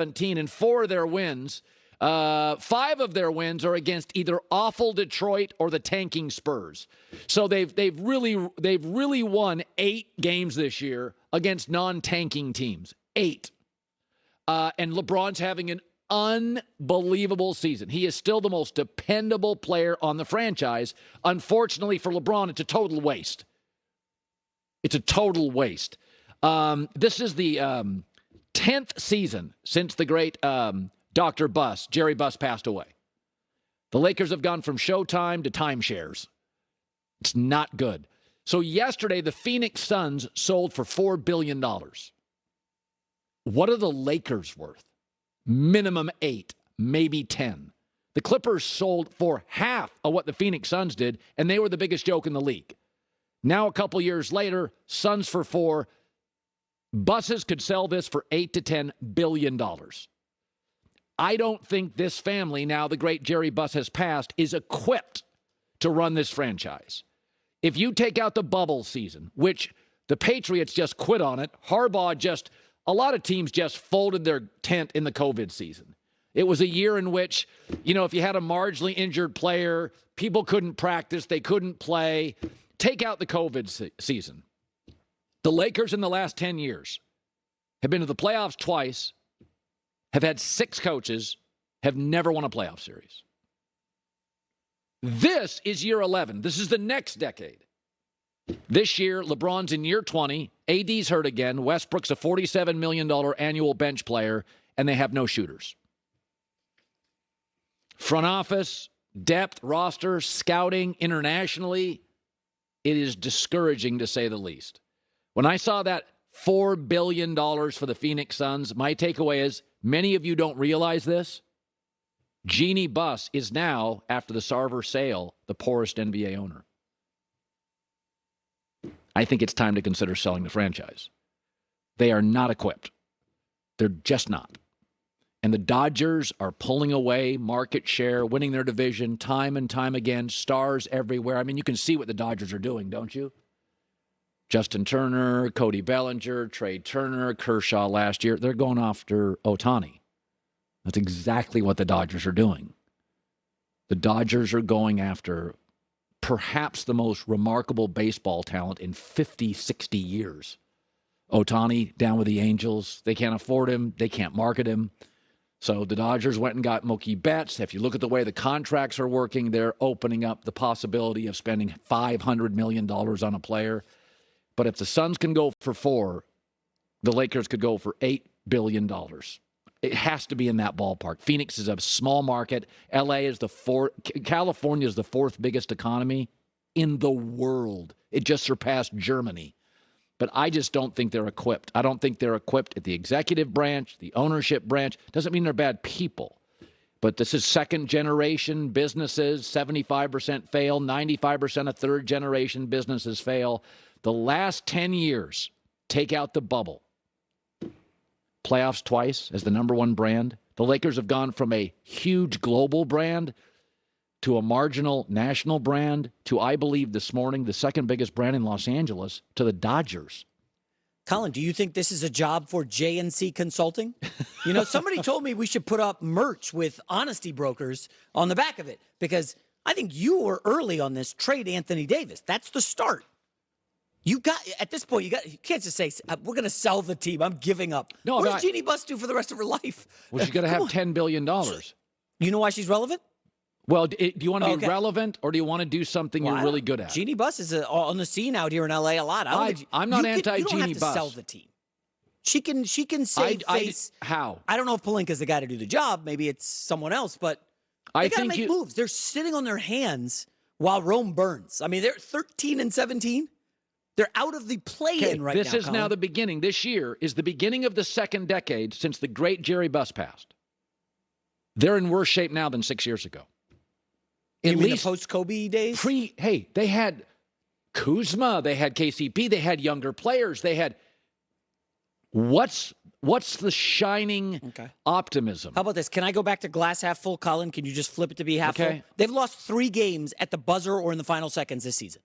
17, and 4 of their wins, 5 of their wins are against either awful Detroit or the tanking Spurs. So they've really won 8 games this year against non-tanking teams. 8. And LeBron's having an unbelievable season. He is still the most dependable player on the franchise. Unfortunately for LeBron, it's a total waste. It's a total waste. This is the 10th season since the great Dr. Buss, Jerry Buss, passed away. The Lakers have gone from Showtime to timeshares. It's not good. So yesterday, the Phoenix Suns sold for $4 billion. What are the Lakers worth? Minimum 8, maybe 10. The Clippers sold for half of what the Phoenix Suns did, and they were the biggest joke in the league. Now, a couple years later, Suns for 4. Buses could sell this for $8 to $10 billion. I don't think this family, now the great Jerry Buss has passed, is equipped to run this franchise. If you take out the bubble season, which the Patriots just quit on it, a lot of teams just folded their tent in the COVID season. It was a year in which, if you had a marginally injured player, people couldn't practice, they couldn't play. Take out the COVID season. The Lakers in the last 10 years have been to the playoffs twice, have had 6 coaches, have never won a playoff series. This is year 11. This is the next decade. This year, LeBron's in year 20. AD's hurt again. Westbrook's a $47 million annual bench player, and they have no shooters. Front office, depth, roster, scouting internationally, it is discouraging to say the least. When I saw that $4 billion for the Phoenix Suns, my takeaway is, many of you don't realize this. Jeannie Buss is now, after the Sarver sale, the poorest NBA owner. I think it's time to consider selling the franchise. They are not equipped. They're just not. And the Dodgers are pulling away market share, winning their division time and time again, stars everywhere. I mean, you can see what the Dodgers are doing, don't you? Justin Turner, Cody Bellinger, Trey Turner, Kershaw last year. They're going after Ohtani. That's exactly what the Dodgers are doing. The Dodgers are going after perhaps the most remarkable baseball talent in 50, 60 years. Ohtani down with the Angels. They can't afford him. They can't market him. So the Dodgers went and got Mookie Betts. If you look at the way the contracts are working, they're opening up the possibility of spending $500 million on a player. But if the Suns can go for 4, the Lakers could go for $8 billion. It has to be in that ballpark. Phoenix is a small market. LA is California is the 4th biggest economy in the world. It just surpassed Germany. But I just don't think they're equipped. I don't think they're equipped at the executive branch, the ownership branch. Doesn't mean they're bad people. But this is second-generation businesses. 75% fail. 95% of third-generation businesses fail. The last 10 years, take out the bubble. Playoffs twice as the number 1 brand. The Lakers have gone from a huge global brand to a marginal national brand to, I believe this morning, the second biggest brand in Los Angeles, to the Dodgers. Colin, do you think this is a job for JNC Consulting? Somebody told me we should put up merch with honesty brokers on the back of it, because I think you were early on this. Trade Anthony Davis. That's the start. At this point, you can't just say, we're going to sell the team. I'm giving up. No, what does Jeannie Buss do for the rest of her life? Well, she's going to have $10 billion. You know why she's relevant? Well, do you want to be relevant, or do you want to do something you're really good at? Jeannie Buss is on the scene out here in L.A. a lot. I'm not anti-Jeannie Buss. You don't have to sell the team. She can save face. How? I don't know if Pelinka's the guy to do the job. Maybe it's someone else, but they got to make moves. They're sitting on their hands while Rome burns. I mean, they're 13-17. They're out of the play-in right now. This is now the beginning. This year is the beginning of the second decade since the great Jerry Buss passed. They're in worse shape now than 6 years ago. You mean the post-Kobe days? They had Kuzma, they had KCP, they had younger players, they had what's the shining optimism? How about this? Can I go back to glass half full, Colin? Can you just flip it to be half full? They've lost 3 games at the buzzer or in the final seconds this season.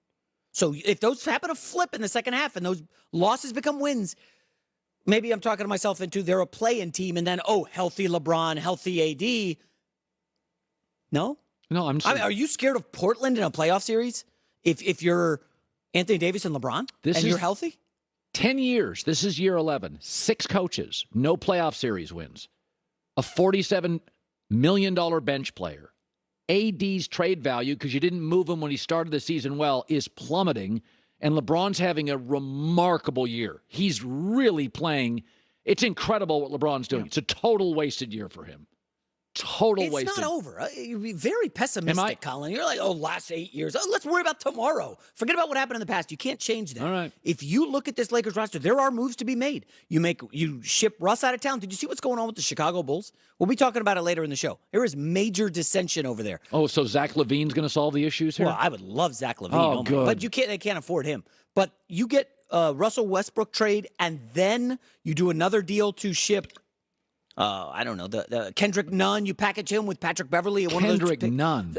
So if those happen to flip in the second half and those losses become wins, maybe I'm talking to myself into they're a play-in team, and then, healthy LeBron, healthy AD. No? No, Are you scared of Portland in a playoff series if you're Anthony Davis and LeBron you're healthy? 10 years. This is year 11. 6 coaches. No playoff series wins. A $47 million bench player. AD's trade value, because you didn't move him when he started the season well, is plummeting. And LeBron's having a remarkable year. He's really playing. It's incredible what LeBron's doing. Yeah. It's a total wasted year for him. Total wasted. It's not over. You're very pessimistic, Colin. You're like, last 8 years. Let's worry about tomorrow. Forget about what happened in the past. You can't change that. All right. If you look at this Lakers roster, there are moves to be made. You ship Russ out of town. Did you see what's going on with the Chicago Bulls? We'll be talking about it later in the show. There is major dissension over there. Oh, so Zach LaVine's going to solve the issues here? Well, I would love Zach LaVine. Oh, good. But they can't afford him. But you get Russell Westbrook trade, and then you do another deal to ship I don't know, the Kendrick Nunn. You package him with Patrick Beverly. Kendrick Nunn.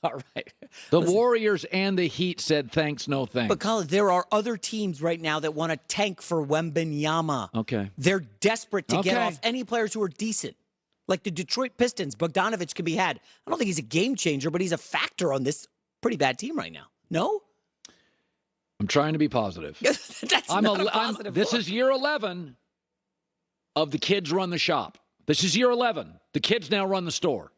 All right. The Warriors and the Heat said thanks, no thanks. But, Colin, there are other teams right now that want to tank for Wembanyama. Okay. They're desperate to get off any players who are decent. Like the Detroit Pistons, Bogdanovich can be had. I don't think he's a game changer, but he's a factor on this pretty bad team right now. No? I'm trying to be positive. That's not a positive This is year 11 of the kids run the shop. This is year 11. The kids now run the store.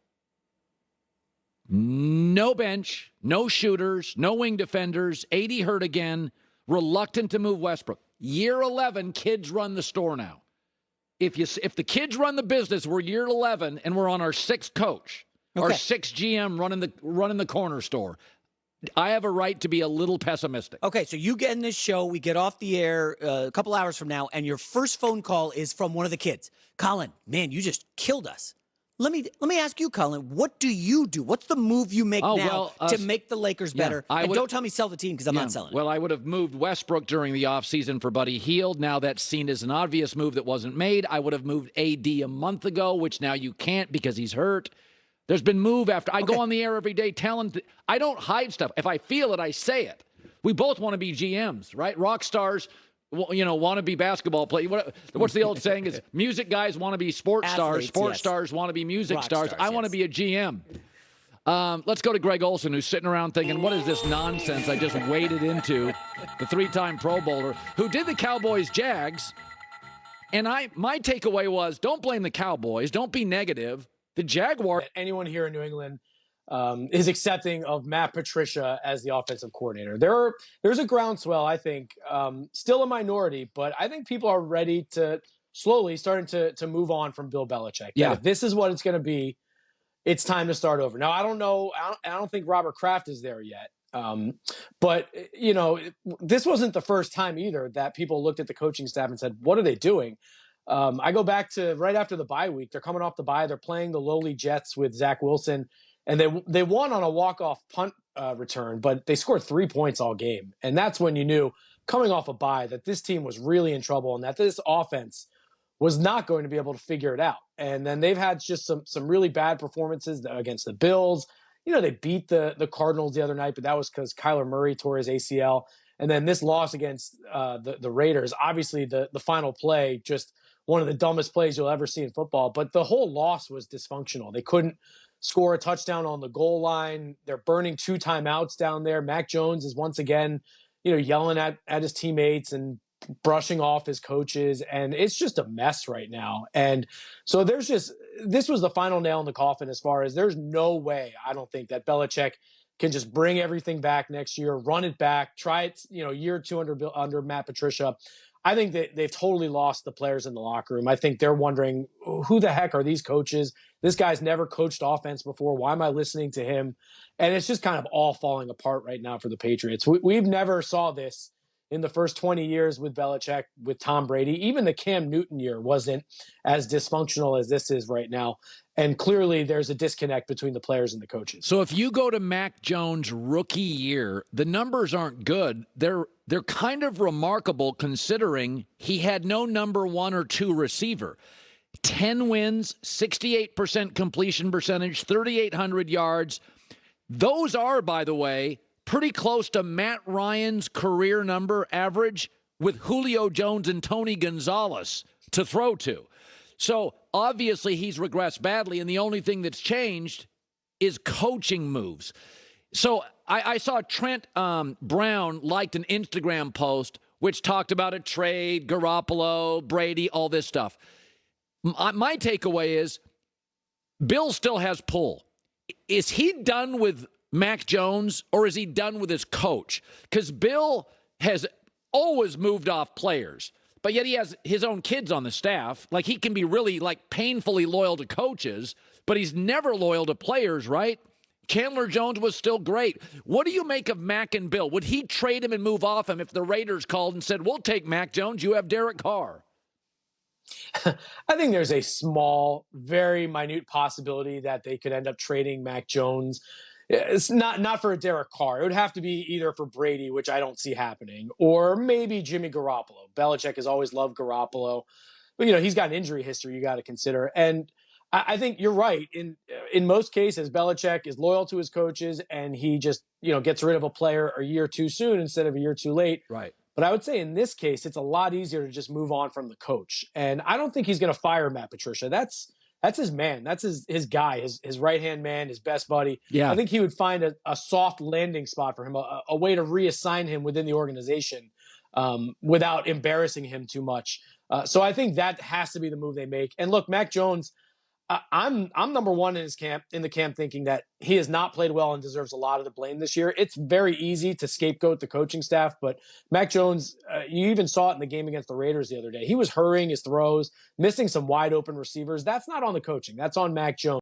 No bench, no shooters, no wing defenders. 80 hurt again. Reluctant to move Westbrook. Year 11, kids run the store now. If the kids run the business, we're year 11 and we're on our 6th coach, our 6th GM running the corner store. I have a right to be a little pessimistic. Okay, so you get in this show, we get off the air a couple hours from now, and your first phone call is from one of the kids. Colin, man, you just killed us. Let me ask you, Colin, what do you do? What's the move you make to make the Lakers better? And don't tell me sell the team, because I'm not selling it. Well, I would have moved Westbrook during the offseason for Buddy Hield. Now that's seen as an obvious move that wasn't made. I would have moved AD a month ago, which now you can't because he's hurt. There's been move after. I go on the air every day telling. I don't hide stuff. If I feel it, I say it. We both want to be GMs, right? Rock stars, want to be basketball players. What's the old saying? Is music guys want to be sports stars. Sports stars want to be music Rock stars. I want to be a GM. Let's go to Greg Olson, who's sitting around thinking, what is this nonsense I just waded into? The 3-time Pro Bowler who did the Cowboys-Jags. And my takeaway was, don't blame the Cowboys. Don't be negative. The Jaguar. Anyone here in New England is accepting of Matt Patricia as the offensive coordinator. There's a groundswell, I think, still a minority, but I think people are ready to slowly starting to move on from Bill Belichick. Yeah. If this is what it's going to be, it's time to start over. Now, I don't know. I don't think Robert Kraft is there yet. But this wasn't the first time either that people looked at the coaching staff and said, what are they doing? I go back to right after the bye week. They're coming off the bye. They're playing the lowly Jets with Zach Wilson, and they won on a walk-off punt return, but they scored 3 points all game. And that's when you knew, coming off a bye, that this team was really in trouble and that this offense was not going to be able to figure it out. And then they've had just some really bad performances against the Bills. They beat the Cardinals the other night, but that was because Kyler Murray tore his ACL. And then this loss against the Raiders, obviously the final play, just one of the dumbest plays you'll ever see in football. But the whole loss was dysfunctional. They couldn't score a touchdown on the goal line. They're burning 2 timeouts down there. Mac Jones is once again, yelling at his teammates and brushing off his coaches. And it's just a mess right now. And so this was the final nail in the coffin as far as there's no way, I don't think, that Belichick can just bring everything back next year, run it back, try it, year 2 under Matt Patricia. I think that they've totally lost the players in the locker room. I think they're wondering, who the heck are these coaches? This guy's never coached offense before. Why am I listening to him? And it's just kind of all falling apart right now for the Patriots. We've never saw this in the first 20 years with Belichick, with Tom Brady. Even the Cam Newton year wasn't as dysfunctional as this is right now. And clearly there's a disconnect between the players and the coaches. So if you go to Mac Jones' rookie year, the numbers aren't good. They're kind of remarkable considering he had no number 1 or 2 receiver. 10 wins, 68% completion percentage, 3,800 yards. Those are, by the way, pretty close to Matt Ryan's career number average with Julio Jones and Tony Gonzalez to throw to. So obviously he's regressed badly, and the only thing that's changed is coaching moves. So I saw Trent Brown liked an Instagram post which talked about a trade, Garoppolo, Brady, all this stuff. My takeaway is Bill still has pull. Is he done with Mac Jones, or is he done with his coach? Because Bill has always moved off players, but yet he has his own kids on the staff. Like, he can be really, like, painfully loyal to coaches, but he's never loyal to players, right? Chandler Jones was still great. What do you make of Mac and Bill? Would he trade him and move off him if the Raiders called and said, we'll take Mac Jones, you have Derek Carr? I think there's a small, very minute possibility that they could end up trading Mac Jones. It's not for a Derek Carr. It would have to be either for Brady, which I don't see happening, or maybe Jimmy Garoppolo. Belichick has always loved Garoppolo, but he's got an injury history you got to consider. And I think you're right. In most cases, Belichick is loyal to his coaches, and he just gets rid of a player a year too soon instead of a year too late. Right. But I would say in this case, it's a lot easier to just move on from the coach. And I don't think he's going to fire Matt Patricia. That's his man. That's his guy, his right-hand man, his best buddy. Yeah. I think he would find a soft landing spot for him, a way to reassign him within the organization without embarrassing him too much. So I think that has to be the move they make. And look, Mac Jones, I'm number one in the camp thinking that he has not played well and deserves a lot of the blame this year. It's very easy to scapegoat the coaching staff, but Mac Jones, you even saw it in the game against the Raiders the other day. He was hurrying his throws, missing some wide open receivers. That's not on the coaching. That's on Mac Jones.